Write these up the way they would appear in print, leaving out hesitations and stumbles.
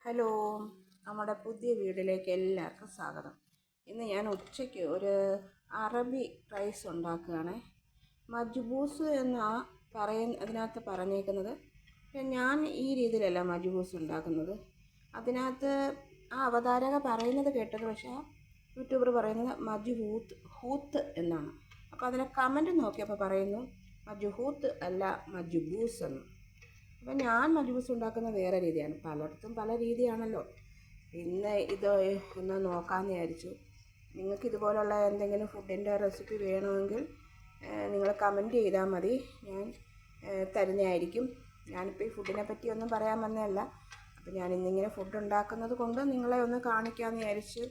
Hello, നമ്മുടെ പുതിയ വീട്ടിലേക്ക് എല്ലാവർക്കും സ്വാഗതം. ഇന്ന് ഞാൻ ഉച്ചയ്ക്ക് ഒരു അറബി റൈസ് ഉണ്ടാക്കുകയാണ്. മജ്ബൂസ് അതിനകത്ത് പറഞ്ഞേക്കുന്നത്. പക്ഷെ ഞാൻ ഈ രീതിയിലല്ല മജ്ബൂസ് ഉണ്ടാക്കുന്നത്. അതിനകത്ത് ആ അവതാരക പറയുന്നത് കേട്ടത്, പക്ഷേ യൂട്യൂബർ പറയുന്നത് ഹൂത്ത് എന്നാണ്. അപ്പോൾ അതിലെ കമൻറ്റ് നോക്കിയപ്പോൾ പറയുന്നു മജ്ഹൂത്ത് അല്ല മജ്ബൂസ് എന്ന്. അപ്പം ഞാൻ മജ്ബൂസ് ഉണ്ടാക്കുന്ന വേറെ രീതിയാണ്. പലയിടത്തും പല രീതിയാണല്ലോ. ഇന്ന് ഇത് ഒന്ന് നോക്കാമെന്ന് വിചാരിച്ചു. നിങ്ങൾക്ക് ഇതുപോലുള്ള എന്തെങ്കിലും ഫുഡിൻ്റെ റെസിപ്പി വേണമെങ്കിൽ നിങ്ങൾ കമൻറ്റ് ചെയ്താൽ മതി, ഞാൻ തരുന്നതായിരിക്കും. ഞാനിപ്പോൾ ഈ ഫുഡിനെ പറ്റി ഒന്നും പറയാൻ വന്നതല്ല. അപ്പോൾ ഞാൻ ഇന്നിങ്ങനെ ഫുഡ് ഉണ്ടാക്കുന്നത് കൊണ്ട് നിങ്ങളെ ഒന്ന് കാണിക്കാമെന്ന് വിചാരിച്ചു,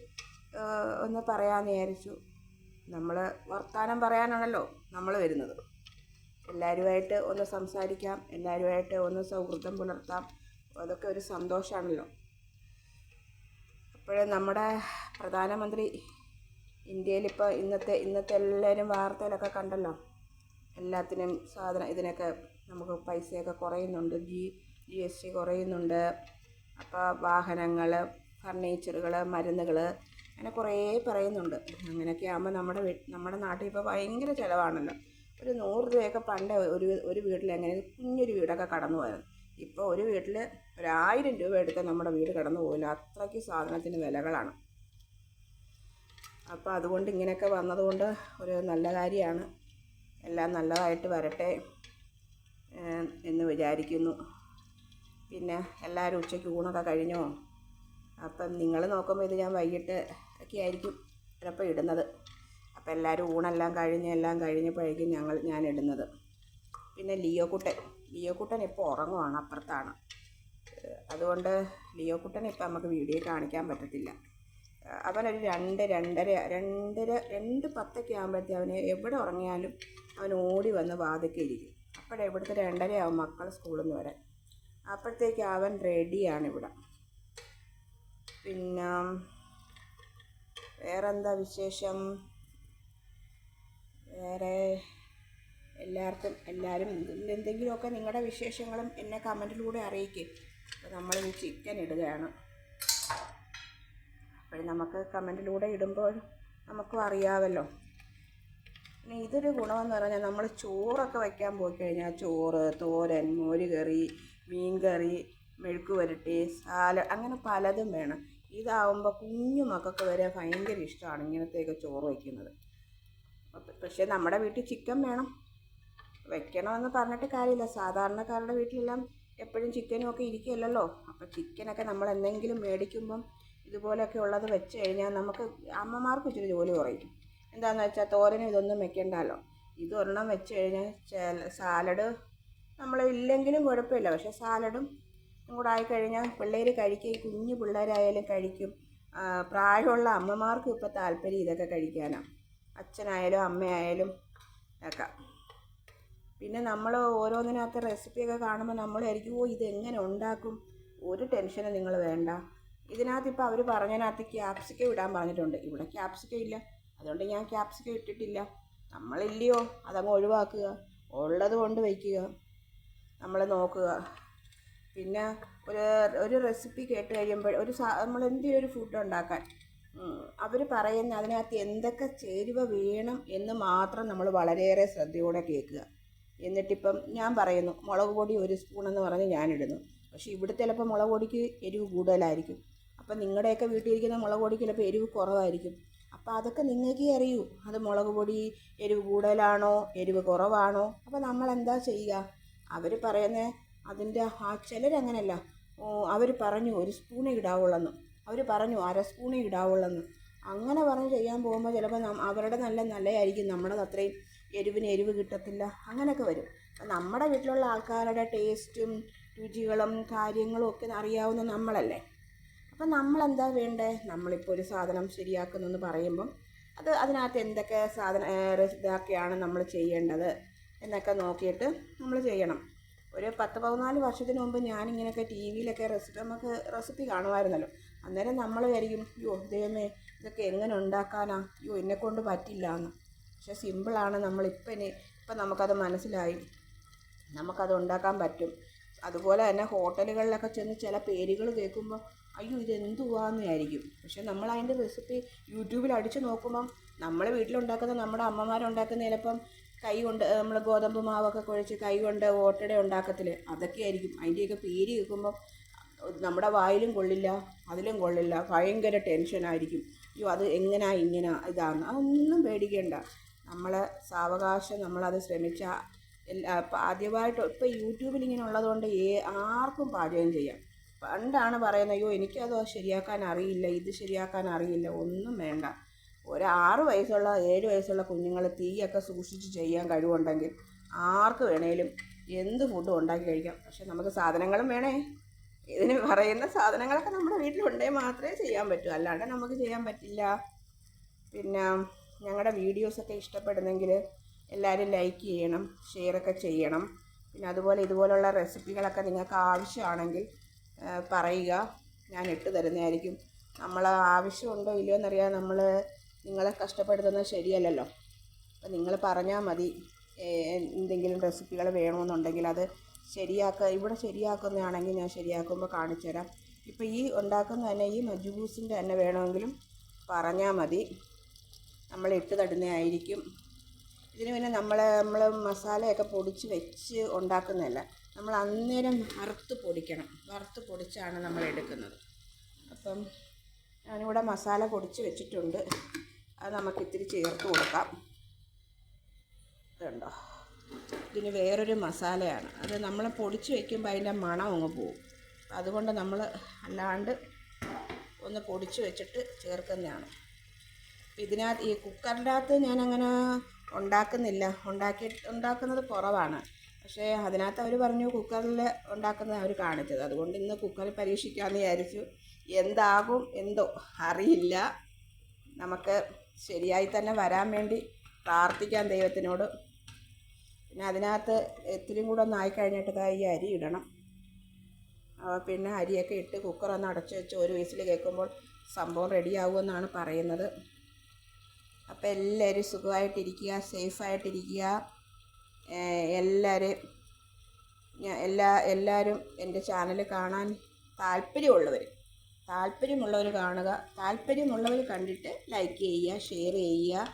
ഒന്ന് പറയാമെന്ന് വിചാരിച്ചു. നമ്മൾ വർത്തമാനം പറയാനാണല്ലോ നമ്മൾ വരുന്നത്. എല്ലാവരുമായിട്ട് ഒന്ന് സംസാരിക്കാം, എല്ലാവരുമായിട്ട് ഒന്ന് സൗഹൃദം പുലർത്താം. അതൊക്കെ ഒരു സന്തോഷമാണല്ലോ. അപ്പോൾ നമ്മുടെ പ്രധാനമന്ത്രി ഇന്ത്യയിലിപ്പോൾ ഇന്നത്തെ എല്ലാവരും വാർത്തയിലൊക്കെ കണ്ടല്ലോ. എല്ലാത്തിനും ഇതിനൊക്കെ നമുക്ക് പൈസയൊക്കെ കുറയുന്നുണ്ട്, GST കുറയുന്നുണ്ട്. അപ്പോൾ വാഹനങ്ങൾ, ഫർണിച്ചറുകൾ, മരുന്നുകൾ, അങ്ങനെ കുറേ പറയുന്നുണ്ട്. അങ്ങനെയൊക്കെ ആകുമ്പോൾ നമ്മുടെ നാട്ടിൽ ഇപ്പോൾ ഭയങ്കര ചിലവാണല്ലോ. ഒരു 100 രൂപയൊക്കെ പണ്ട് ഒരു വീട്ടിൽ എങ്ങനെ കുഞ്ഞൊരു വീടൊക്കെ കടന്നു പോയത്. ഇപ്പോൾ ഒരു വീട്ടിൽ 1000 രൂപ എടുത്താൽ നമ്മുടെ വീട് കടന്നു പോകില്ല, അത്രയ്ക്ക് സാധനത്തിന് വിലകളാണ്. അപ്പോൾ അതുകൊണ്ട് ഇങ്ങനെയൊക്കെ വന്നതുകൊണ്ട് ഒരു നല്ല കാര്യമാണ്. എല്ലാം നല്ലതായിട്ട് വരട്ടെ എന്ന് വിചാരിക്കുന്നു. പിന്നെ എല്ലാവരും ഉച്ചയ്ക്ക് ഊണൊക്കെ കഴിഞ്ഞോ? അപ്പം നിങ്ങൾ നോക്കുമ്പോൾ ഇത് ഞാൻ വൈകിട്ട് ഒക്കെ ആയിരിക്കും ചിലപ്പോൾ ഇടുന്നത്. അപ്പോൾ എല്ലാവരും ഊണെല്ലാം കഴിഞ്ഞപ്പോഴേക്കും ഞാൻ ഇടുന്നത്. പിന്നെ ലിയോക്കുട്ടൻ ഇപ്പോൾ ഉറങ്ങുവാണ്, അപ്പുറത്താണ്. അതുകൊണ്ട് ലിയോക്കുട്ടനെ ഇപ്പോൾ നമുക്ക് വീഡിയോ കാണിക്കാൻ പറ്റത്തില്ല. അവനൊരു 2:10 ആകുമ്പോഴത്തേക്ക് അവന് എവിടെ ഉറങ്ങിയാലും അവൻ ഓടി വന്ന് വാതിൽക്കൽ ഇരിക്കും. ഇവിടുത്തെ 2:30 ആവും മക്കൾ സ്കൂളിൽ നിന്ന് വരാൻ. അപ്പോഴത്തേക്ക് അവൻ റെഡിയാണ് ഇവിടെ. പിന്നെ വേറെന്താ വിശേഷം? വേറെ എല്ലാവരും എന്തെങ്കിലുമൊക്കെ നിങ്ങളുടെ വിശേഷങ്ങളും എന്നെ കമൻറ്റിലൂടെ അറിയിക്കും. അപ്പോൾ നമ്മൾ ഈ ചിക്കൻ ഇടുകയാണ്. അപ്പോൾ നമുക്ക് കമൻറ്റിലൂടെ ഇടുമ്പോൾ നമുക്കും അറിയാമല്ലോ. പിന്നെ ഇതൊരു ഗുണമെന്ന് പറഞ്ഞാൽ നമ്മൾ ചോറൊക്കെ വയ്ക്കാൻ പോയി കഴിഞ്ഞാൽ ചോറ്, തോരൻ, മോരുകറി, മീൻകറി, മെഴുക്ക് പുരട്ടി, സാലഡ്, അങ്ങനെ പലതും വേണം. ഇതാവുമ്പോൾ കുഞ്ഞു മക്കൾക്ക് വരെ ഭയങ്കര ഇഷ്ടമാണ് ഇങ്ങനത്തെയൊക്കെ ചോറ് വയ്ക്കുന്നത്. പക്ഷേ നമ്മുടെ വീട്ടിൽ ചിക്കൻ വേണം. വെക്കണമെന്ന് പറഞ്ഞിട്ട് കാര്യമില്ല. സാധാരണക്കാരുടെ വീട്ടിലെല്ലാം എപ്പോഴും ചിക്കനും ഒക്കെ ഇരിക്കുമല്ലോ. അപ്പോൾ ചിക്കനൊക്കെ നമ്മൾ എന്തെങ്കിലും മേടിക്കുമ്പം ഇതുപോലെയൊക്കെ ഉള്ളത് വെച്ച് കഴിഞ്ഞാൽ നമുക്ക് അമ്മമാർക്ക് ഇച്ചിരി ജോലി കുറയും. എന്താണെന്ന് വെച്ചാൽ തോരനും ഇതൊന്നും വെക്കണ്ടല്ലോ. ഇതൊരെണ്ണം വെച്ച് കഴിഞ്ഞാൽ സാലഡ് നമ്മളില്ലെങ്കിലും കുഴപ്പമില്ല. പക്ഷേ സാലഡും കൂടെ ആയിക്കഴിഞ്ഞാൽ പിള്ളേർ കഴിക്കും. കുഞ്ഞു പിള്ളേരായാലും കഴിക്കും. പ്രായമുള്ള അമ്മമാർക്കും ഇപ്പോൾ താല്പര്യം ഇതൊക്കെ കഴിക്കാനാണ്. അച്ഛനായാലും അമ്മയായാലും ഒക്കെ. പിന്നെ നമ്മൾ ഓരോന്നിനകത്ത് റെസിപ്പിയൊക്കെ കാണുമ്പോൾ നമ്മൾ വിചാരിക്കും, ഇതെങ്ങനെ ഉണ്ടാക്കും? ഒരു ടെൻഷനും നിങ്ങൾ വേണ്ട. ഇതിനകത്ത് ഇപ്പോൾ അവർ പറഞ്ഞതിനകത്ത് ക്യാപ്സിക്കം ഇടാൻ പറഞ്ഞിട്ടുണ്ട്. ഇവിടെ ക്യാപ്സിക്കം ഇല്ല, അതുകൊണ്ട് ഞാൻ ക്യാപ്സിക്കം ഇട്ടിട്ടില്ല. നമ്മളില്ലയോ, അതങ്ങ് ഒഴിവാക്കുക. ഉള്ളത് കൊണ്ട് വയ്ക്കുക, നമ്മൾ നോക്കുക. പിന്നെ ഒരു റെസിപ്പി കേട്ട് കഴിയുമ്പോൾ നമ്മൾ എന്തെങ്കിലും ഒരു ഫുഡ് ഉണ്ടാക്കാൻ അവർ പറയുന്ന അതിനകത്ത് എന്തൊക്കെ ചേരുവ വേണം എന്ന് മാത്രം നമ്മൾ വളരെയേറെ ശ്രദ്ധയോടെ കേൾക്കുക. എന്നിട്ടിപ്പം ഞാൻ പറയുന്നു മുളക് പൊടി 1 സ്പൂണെന്ന് പറഞ്ഞ് ഞാനിടുന്നു. പക്ഷേ ഇവിടെ ചിലപ്പോൾ മുളക് പൊടിക്ക് എരിവ് കൂടുതലായിരിക്കും. അപ്പം നിങ്ങളുടെയൊക്കെ വീട്ടിലിരിക്കുന്ന മുളക് പൊടിക്ക് ചിലപ്പോൾ എരിവ് കുറവായിരിക്കും. അപ്പോൾ അതൊക്കെ നിങ്ങൾക്കേ അറിയൂ, അത് മുളക് പൊടി എരിവ് കൂടുതലാണോ എരിവ് കുറവാണോ. അപ്പോൾ നമ്മൾ എന്താ ചെയ്യുക? അവർ പറയുന്ന അതിൻ്റെ ചിലരങ്ങനെയല്ല. അവർ പറഞ്ഞു 1 സ്പൂണേ ഇടാവുള്ളെന്ന്, അവർ പറഞ്ഞു 1/2 സ്പൂണേ ഇടാവുള്ളെന്ന്. അങ്ങനെ പറഞ്ഞ് ചെയ്യാൻ പോകുമ്പോൾ ചിലപ്പോൾ അവരുടെ നല്ലതായിരിക്കും, നമ്മുടേത് അത്രയും എരിവ് കിട്ടത്തില്ല. അങ്ങനെയൊക്കെ വരും. അപ്പം നമ്മുടെ വീട്ടിലുള്ള ആൾക്കാരുടെ ടേസ്റ്റും രുചികളും കാര്യങ്ങളും ഒക്കെ അറിയാവുന്ന നമ്മളല്ലേ. അപ്പം നമ്മളെന്താ വേണ്ടേ? നമ്മളിപ്പോൾ ഒരു സാധനം ശരിയാക്കുന്നെന്ന് പറയുമ്പം അതിനകത്ത് എന്തൊക്കെ ഇതൊക്കെയാണ് നമ്മൾ ചെയ്യേണ്ടത് എന്നൊക്കെ നോക്കിയിട്ട് നമ്മൾ ചെയ്യണം. ഒരു 10-14 വർഷത്തിന് മുമ്പ് ഞാനിങ്ങനെയൊക്കെ TV-യിലൊക്കെ നമുക്ക് റെസിപ്പി കാണുമായിരുന്നല്ലോ. അന്നേരം നമ്മൾ വിചാരിക്കും, ദൈവമേ ഇതൊക്കെ എങ്ങനെ ഉണ്ടാക്കാനാ, എന്നെക്കൊണ്ട് പറ്റില്ല എന്ന്. പക്ഷെ സിമ്പിളാണ്. ഇപ്പം നമുക്കത് മനസ്സിലായി, നമുക്കത് ഉണ്ടാക്കാൻ പറ്റും. അതുപോലെ തന്നെ ഹോട്ടലുകളിലൊക്കെ ചെന്ന് ചില പേരുകൾ കേൾക്കുമ്പോൾ അയ്യോ ഇതെന്തുവാന്ന് വിചാരിക്കും. പക്ഷെ നമ്മൾ അതിൻ്റെ റെസിപ്പി യൂട്യൂബിൽ അടിച്ച് നോക്കുമ്പം നമ്മൾ വീട്ടിലുണ്ടാക്കുന്ന നമ്മുടെ അമ്മമാരുണ്ടാക്കുന്ന ചിലപ്പം കൈ കൊണ്ട് നമ്മൾ ഗോതമ്പ് മാവൊക്കെ കുഴച്ച് കൈ കൊണ്ട് ഓട്ടട ഉണ്ടാക്കത്തില്ലേ, അതൊക്കെ ആയിരിക്കും. അതിൻ്റെയൊക്കെ പേര് കേൾക്കുമ്പം നമ്മുടെ വായിലും കൊള്ളില്ല, അതിലും കൊള്ളില്ല, ഭയങ്കര ടെൻഷനായിരിക്കും. അയ്യോ അത് എങ്ങനെയാ ഇങ്ങനെ ഇതാണ്. അതൊന്നും പേടിക്കേണ്ട. നമ്മൾ സാവകാശം നമ്മളത് ശ്രമിച്ചാൽ ഇപ്പം ആദ്യമായിട്ട് ഇപ്പം യൂട്യൂബിൽ ഇങ്ങനെ ഉള്ളതുകൊണ്ട് ആർക്കും പാചകം ചെയ്യാം. പണ്ടാണ് പറയുന്നത് അയ്യോ എനിക്കത് ശരിയാക്കാൻ അറിയില്ല, ഇത് ശരിയാക്കാൻ അറിയില്ല. ഒന്നും വേണ്ട. ഒരു 6 വയസ്സുള്ള 7 വയസ്സുള്ള കുഞ്ഞുങ്ങൾ തീയൊക്കെ സൂക്ഷിച്ച് ചെയ്യാൻ കഴിവുണ്ടെങ്കിൽ ആർക്ക് വേണേലും എന്ത് ഫുഡും ഉണ്ടാക്കി കഴിക്കാം. പക്ഷെ നമുക്ക് സാധനങ്ങളും വേണേ. ഇതിന് പറയുന്ന സാധനങ്ങളൊക്കെ നമ്മുടെ വീട്ടിലുണ്ടെങ്കിൽ മാത്രമേ ചെയ്യാൻ പറ്റൂ, അല്ലാണ്ട് നമുക്ക് ചെയ്യാൻ പറ്റില്ല. പിന്നെ ഞങ്ങളുടെ വീഡിയോസൊക്കെ ഇഷ്ടപ്പെടുന്നെങ്കിൽ എല്ലാവരും ലൈക്ക് ചെയ്യണം, ഷെയറൊക്കെ ചെയ്യണം. പിന്നെ അതുപോലെ ഇതുപോലുള്ള റെസിപ്പികളൊക്കെ നിങ്ങൾക്ക് ആവശ്യമാണെങ്കിൽ പറയുക, ഞാൻ ഇട്ട് തരുന്നതായിരിക്കും. നമ്മൾ ആവശ്യമുണ്ടോ ഇല്ലയോ എന്നറിയാൻ നിങ്ങളെ കഷ്ടപ്പെടുത്തുന്നത് ശരിയല്ലല്ലോ. അപ്പം നിങ്ങൾ പറഞ്ഞാൽ മതി എന്തെങ്കിലും റെസിപ്പികൾ വേണമെന്നുണ്ടെങ്കിൽ അത് ഇവിടെ ശരിയാക്കുന്നതാണെങ്കിൽ ഞാൻ ശരിയാക്കുമ്പോൾ കാണിച്ചു തരാം. ഇപ്പോൾ ഈ ഉണ്ടാക്കുന്ന തന്നെ ഈ മജ്ബൂസിൻ്റെ തന്നെ വേണമെങ്കിലും പറഞ്ഞാൽ മതി, നമ്മൾ ഇട്ട് തരുന്നതായിരിക്കും. ഇതിന് പിന്നെ നമ്മൾ മസാലയൊക്കെ പൊടിച്ച് വെച്ച് ഉണ്ടാക്കുന്നതല്ല, നമ്മൾ അന്നേരം വറുത്ത് പൊടിക്കണം. വറുത്ത് പൊടിച്ചാണ് നമ്മൾ എടുക്കുന്നത്. അപ്പം ഞാനിവിടെ മസാല പൊടിച്ച് വെച്ചിട്ടുണ്ട്, അത് നമുക്ക് ഇത്തിരി ചേർത്ത് കൊടുക്കാം. ഇതുണ്ടോ, ഇതിന് വേറൊരു മസാലയാണ്, അത് നമ്മൾ പൊടിച്ച് വയ്ക്കുമ്പോൾ അതിൻ്റെ മണം അങ്ങ് പോകും. അതുകൊണ്ട് നമ്മൾ അല്ലാണ്ട് ഒന്ന് പൊടിച്ച് വെച്ചിട്ട് ചേർക്കുന്നതാണ്. ഇതിനകത്ത് ഈ കുക്കറിൻ്റെ അകത്ത് ഞാനങ്ങനെ ഉണ്ടാക്കുന്നില്ല, ഉണ്ടാക്കുന്നത് കുറവാണ്. പക്ഷേ അതിനകത്ത് അവർ പറഞ്ഞു കുക്കറിൽ ഉണ്ടാക്കുന്നത് അവർ കാണിച്ചത്. അതുകൊണ്ട് ഇന്ന് കുക്കറിൽ പരീക്ഷിക്കാമെന്ന് വിചാരിച്ചു. എന്താകും എന്തോ അറിയില്ല. നമുക്ക് ശരിയായി തന്നെ വരാൻ വേണ്ടി പ്രാർത്ഥിക്കാം ദൈവത്തിനോട്. പിന്നെ അതിനകത്ത് ഇത്തിരിയും കൂടെ ഒന്ന് ആയിക്കഴിഞ്ഞിട്ട് ഈ അരി ഇടണം. പിന്നെ അരിയൊക്കെ ഇട്ട് കുക്കറൊന്ന് അടച്ച് വെച്ച് ഒരു വിസിൽ കേൾക്കുമ്പോൾ സംഭവം റെഡിയാകുമെന്നാണ് പറയുന്നത്. അപ്പോൾ എല്ലാവരും സുഖമായിട്ടിരിക്കുക, സേഫായിട്ടിരിക്കുക. എല്ലാവരും എൻ്റെ ചാനൽ കാണാൻ താല്പര്യമുള്ളവർ കാണുക. താല്പര്യമുള്ളവർ കണ്ടിട്ട് ലൈക്ക് ചെയ്യുക, ഷെയർ ചെയ്യുക,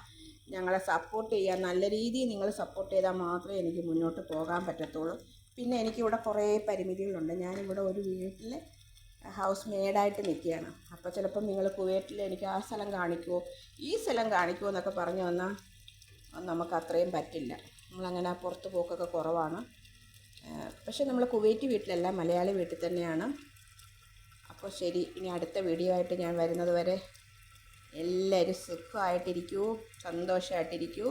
ഞങ്ങളെ സപ്പോർട്ട് ചെയ്യുക. നല്ല രീതിയിൽ നിങ്ങൾ സപ്പോർട്ട് ചെയ്താൽ മാത്രമേ എനിക്ക് മുന്നോട്ട് പോകാൻ പറ്റത്തുള്ളൂ. പിന്നെ എനിക്കിവിടെ കുറേ പരിമിതികളുണ്ട്. ഞാനിവിടെ ഒരു വീട്ടിൽ ഹൗസ് മെയ്ഡായിട്ട് നിൽക്കുകയാണ്. അപ്പോൾ ചിലപ്പം നിങ്ങൾ കുവൈറ്റിൽ എനിക്ക് ആ സ്ഥലം കാണിക്കുമോ ഈ സ്ഥലം കാണിക്കുമോ എന്നൊക്കെ പറഞ്ഞു വന്നാൽ നമുക്ക് അത്രയും പറ്റില്ല. നമ്മളങ്ങനെ പുറത്ത് പോക്കൊക്കെ കുറവാണ്. പക്ഷേ നമ്മൾ കുവൈറ്റ് വീട്ടിലല്ല, മലയാളി വീട്ടിൽ തന്നെയാണ്. അപ്പോൾ ശരി, ഇനി അടുത്ത വീഡിയോ ആയിട്ട് ഞാൻ വരുന്നത് വരെ എല്ലാവരും സുഖമായിട്ടിരിക്കൂ, സന്തോഷമായിട്ടിരിക്കൂ.